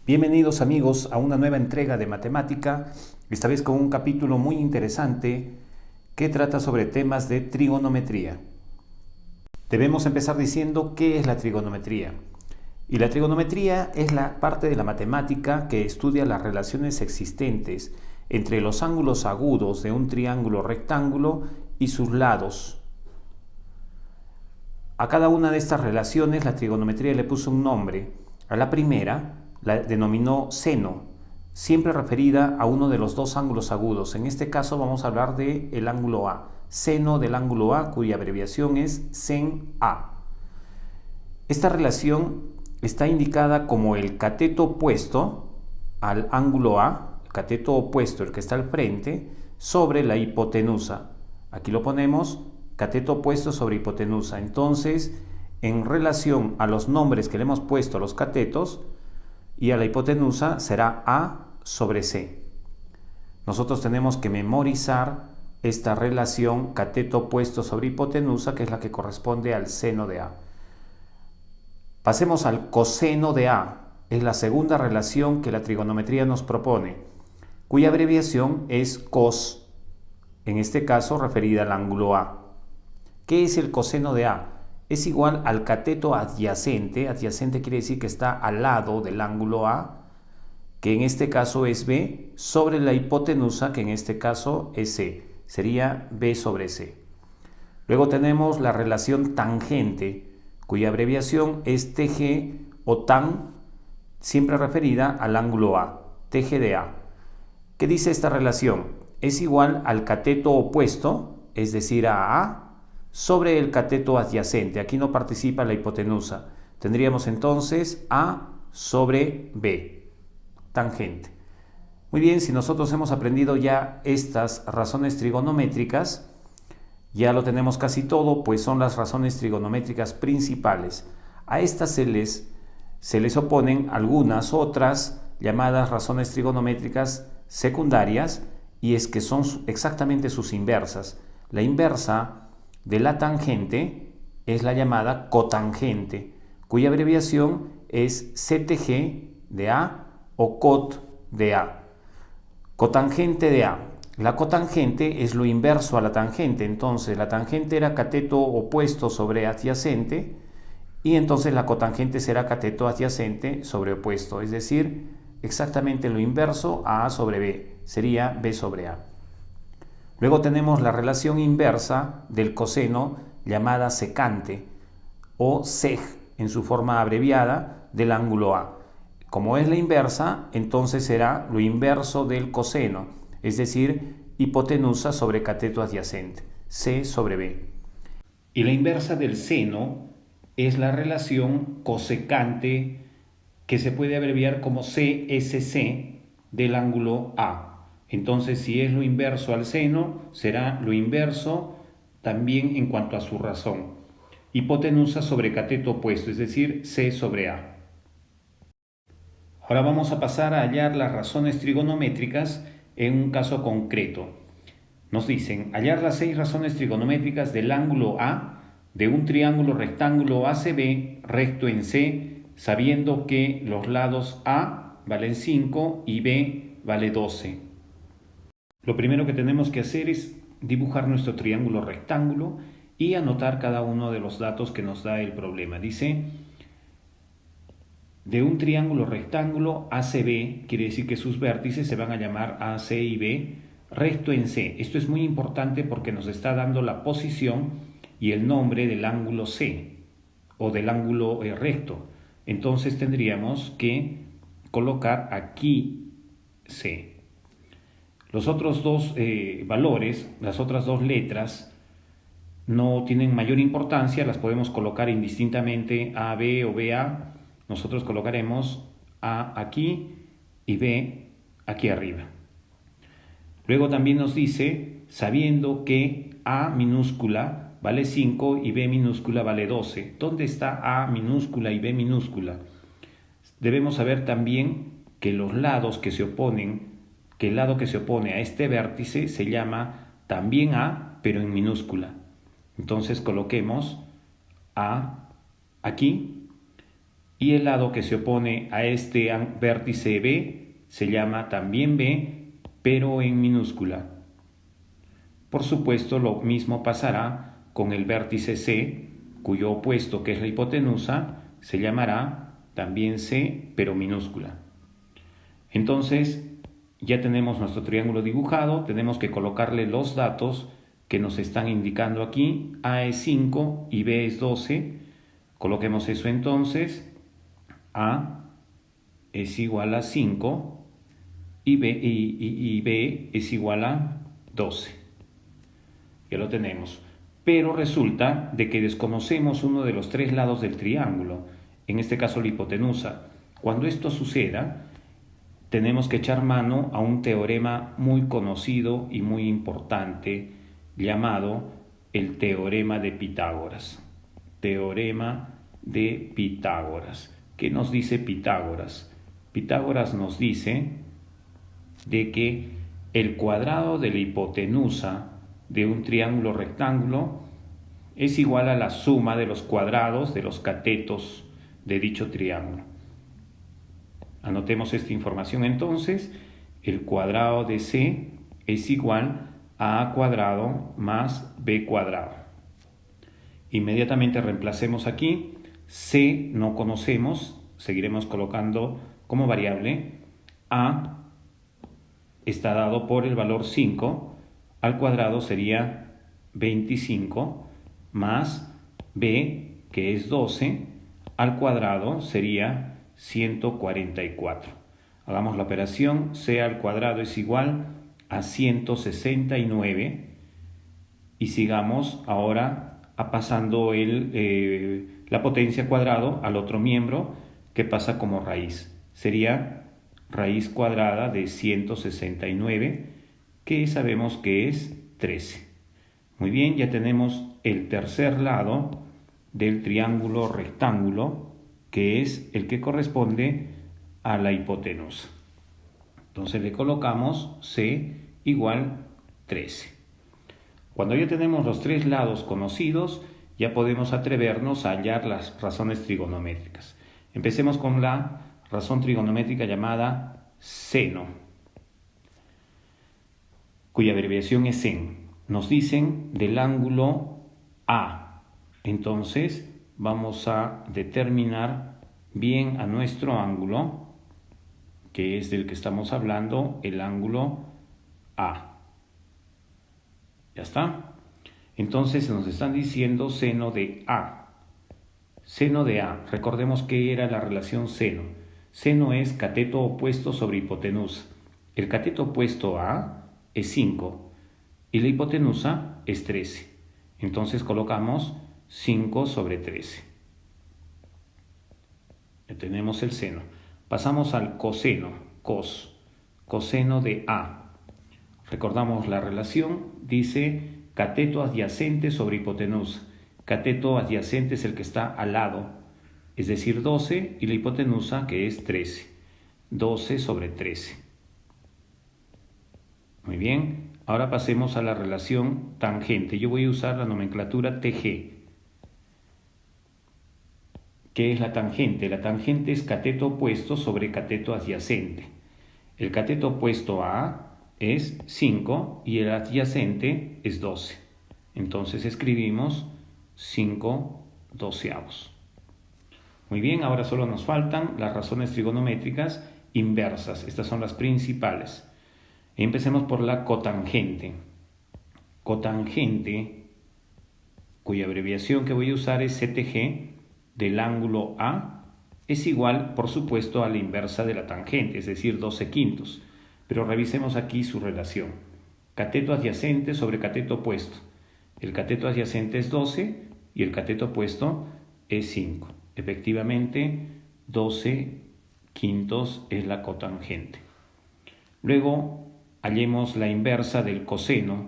Bienvenidos amigos a una nueva entrega de matemática, esta vez con un capítulo muy interesante que trata sobre temas de trigonometría. Debemos empezar diciendo qué es la trigonometría. Y la trigonometría es la parte de la matemática que estudia las relaciones existentes entre los ángulos agudos de un triángulo rectángulo y sus lados. A cada una de estas relaciones la trigonometría le puso un nombre. A la primera la denominó seno, siempre referida a uno de los dos ángulos agudos. En este caso vamos a hablar del ángulo A, seno del ángulo A, cuya abreviación es sen A. Esta relación está indicada como el cateto opuesto al ángulo A, el cateto opuesto, el que está al frente, sobre la hipotenusa. Aquí lo ponemos, cateto opuesto sobre hipotenusa. Entonces, en relación a los nombres que le hemos puesto a los catetos y a la hipotenusa, será A sobre C. Nosotros tenemos que memorizar esta relación cateto opuesto sobre hipotenusa, que es la que corresponde al seno de A. Pasemos al coseno de A. Es la segunda relación que la trigonometría nos propone, cuya abreviación es cos, en este caso referida al ángulo A. ¿Qué es el coseno de A? Es igual al cateto adyacente. Adyacente quiere decir que está al lado del ángulo A, que en este caso es B, sobre la hipotenusa, que en este caso es C. Sería B sobre C. Luego tenemos la relación tangente, cuya abreviación es TG o tan, siempre referida al ángulo A, TG de A. ¿Qué dice esta relación? Es igual al cateto opuesto, es decir, a sobre el cateto adyacente. Aquí no participa la hipotenusa. Tendríamos entonces A sobre B, tangente. Muy bien, si nosotros hemos aprendido ya estas razones trigonométricas, ya lo tenemos casi todo, pues son las razones trigonométricas principales. A estas se les oponen algunas otras llamadas razones trigonométricas secundarias, y es que son exactamente sus inversas. La inversa de la tangente es la llamada cotangente, cuya abreviación es CTG de A o cot de A. Cotangente de A. La cotangente es lo inverso a la tangente. Entonces la tangente era cateto opuesto sobre adyacente, y entonces la cotangente será cateto adyacente sobre opuesto, es decir, exactamente lo inverso a sobre B, sería B sobre A. Luego tenemos la relación inversa del coseno, llamada secante o seg en su forma abreviada, del ángulo A. Como es la inversa, entonces será lo inverso del coseno, es decir, hipotenusa sobre cateto adyacente, C sobre B. Y la inversa del seno es la relación cosecante, que se puede abreviar como CSC del ángulo A. Entonces, si es lo inverso al seno, será lo inverso también en cuanto a su razón. Hipotenusa sobre cateto opuesto, es decir, C sobre A. Ahora vamos a pasar a hallar las razones trigonométricas en un caso concreto. Nos dicen, hallar las 6 razones trigonométricas del ángulo A de un triángulo rectángulo ACB recto en C, sabiendo que los lados A valen 5 y B vale 12. Lo primero que tenemos que hacer es dibujar nuestro triángulo rectángulo y anotar cada uno de los datos que nos da el problema. Dice, de un triángulo rectángulo ACB, quiere decir que sus vértices se van a llamar AC y B, recto en C. Esto es muy importante porque nos está dando la posición y el nombre del ángulo C o del ángulo recto. Entonces tendríamos que colocar aquí C. Los otros dos valores, las otras dos letras, no tienen mayor importancia, las podemos colocar indistintamente A, B o BA. Nosotros colocaremos A aquí y B aquí arriba. Luego también nos dice, sabiendo que A minúscula vale 5 y B minúscula vale 12. ¿Dónde está A minúscula y B minúscula? Debemos saber también que los lados que se oponen, que el lado que se opone a este vértice se llama también A, pero en minúscula. Entonces coloquemos A aquí y el lado que se opone a este vértice B se llama también B, pero en minúscula. Por supuesto, lo mismo pasará con el vértice C, cuyo opuesto, que es la hipotenusa, se llamará también C, pero minúscula. Entonces, ya tenemos nuestro triángulo dibujado, tenemos que colocarle los datos que nos están indicando aquí. A es 5 y B es 12. Coloquemos eso entonces. A es igual a 5 y B es igual a 12. Ya lo tenemos. Pero resulta de que desconocemos uno de los tres lados del triángulo, en este caso la hipotenusa. Cuando esto suceda, tenemos que echar mano a un teorema muy conocido y muy importante llamado el teorema de Pitágoras. Teorema de Pitágoras. ¿Qué nos dice Pitágoras? Pitágoras nos dice de que el cuadrado de la hipotenusa de un triángulo rectángulo es igual a la suma de los cuadrados de los catetos de dicho triángulo. Anotemos esta información entonces. El cuadrado de C es igual a A cuadrado más B cuadrado. Inmediatamente reemplacemos aquí. C no conocemos, seguiremos colocando como variable. A está dado por el valor 5, al cuadrado sería 25, más B, que es 12, al cuadrado sería 144. Hagamos la operación. C al cuadrado es igual a 169 y sigamos ahora pasando la potencia cuadrado al otro miembro que pasa como raíz. Sería raíz cuadrada de 169, que sabemos que es 13. Muy bien, ya tenemos el tercer lado del triángulo rectángulo, que es el que corresponde a la hipotenusa. Entonces le colocamos C igual 13. Cuando ya tenemos los tres lados conocidos, ya podemos atrevernos a hallar las razones trigonométricas. Empecemos con la razón trigonométrica llamada seno, cuya abreviación es sen. Nos dicen del ángulo A. Entonces vamos a determinar bien a nuestro ángulo, que es del que estamos hablando, el ángulo A. Ya está. Entonces nos están diciendo seno de A. Seno de A. Recordemos que era la relación seno. Seno es cateto opuesto sobre hipotenusa. El cateto opuesto a A es 5 y la hipotenusa es 13. Entonces colocamos 5 sobre 13. Ya tenemos el seno. Pasamos al coseno. Coseno de A. Recordamos la relación, dice cateto adyacente sobre hipotenusa. Cateto adyacente es el que está al lado, es decir 12, y la hipotenusa que es 13. 12 sobre 13. Muy bien, ahora pasemos a la relación tangente. Yo voy a usar la nomenclatura TG. ¿Qué es la tangente? La tangente es cateto opuesto sobre cateto adyacente. El cateto opuesto a A es 5 y el adyacente es 12. Entonces escribimos 5 doceavos. Muy bien, ahora solo nos faltan las razones trigonométricas inversas. Estas son las principales. Empecemos por la cotangente. Cotangente, cuya abreviación que voy a usar es CTG, del ángulo A, es igual, por supuesto, a la inversa de la tangente, es decir, 12 quintos. Pero revisemos aquí su relación. Cateto adyacente sobre cateto opuesto. El cateto adyacente es 12 y el cateto opuesto es 5. Efectivamente, 12 quintos es la cotangente. Luego, hallemos la inversa del coseno.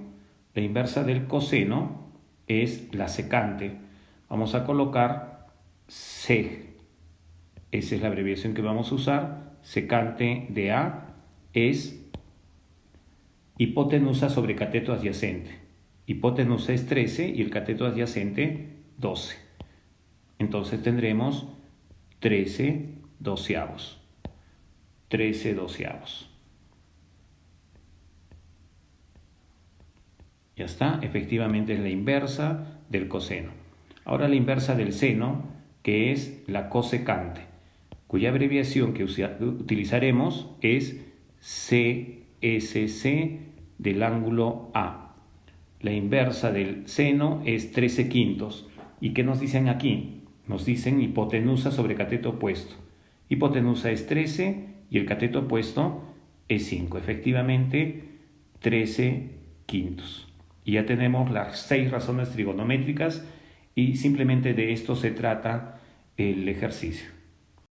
La inversa del coseno es la secante. Vamos a colocar seg. Esa es la abreviación que vamos a usar. Secante de A es hipotenusa sobre cateto adyacente. Hipotenusa es 13 y el cateto adyacente 12. Entonces tendremos 13 doceavos. 13 doceavos. Ya está, efectivamente es la inversa del coseno. Ahora la inversa del seno, que es la cosecante, cuya abreviación que utilizaremos es CSC del ángulo A. La inversa del seno es 13 quintos. ¿Y qué nos dicen aquí? Nos dicen hipotenusa sobre cateto opuesto. Hipotenusa es 13 y el cateto opuesto es 5. Efectivamente, 13 quintos. Y ya tenemos las 6 razones trigonométricas y simplemente de esto se trata el ejercicio.